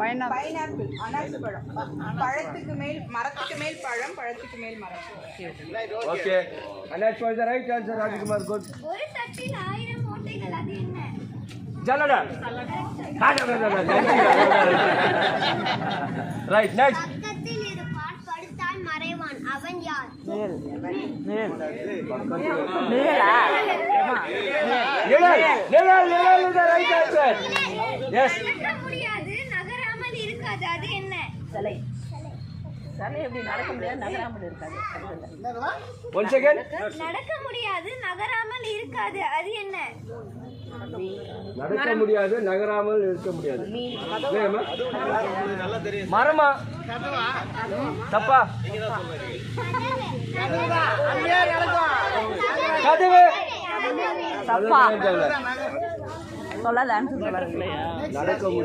Pineapple அனாசி பழம். பழத்துக்கு மேல் மரத்துக்கு மேல் பழம், பழத்துக்கு மேல் மரம். Okay. Anas was the right answer, Rajkumar. Good. ஒரு தட்டில் 1000 மூட்டைகள் அது என்ன? Jalada. Right, next. பக்கத்தில் இருப்பான் படுத்தால் மறைவான் அவன் யார்? Nilal is the right answer. Yes. நடக்க முடியாது நகராமல் இருக்காது அது என்ன? சிலை எப்படி நடக்க முடியாது நகராமல் இருக்காது. Once again. நடக்க முடியாது நகராமல் இருக்காது அது என்ன? நடக்க முடியாது நகராமல் இருக்க முடியாது. மரமா? தப்பா? கதவு. தப்பா சொல்லல. நடக்க முடியாது.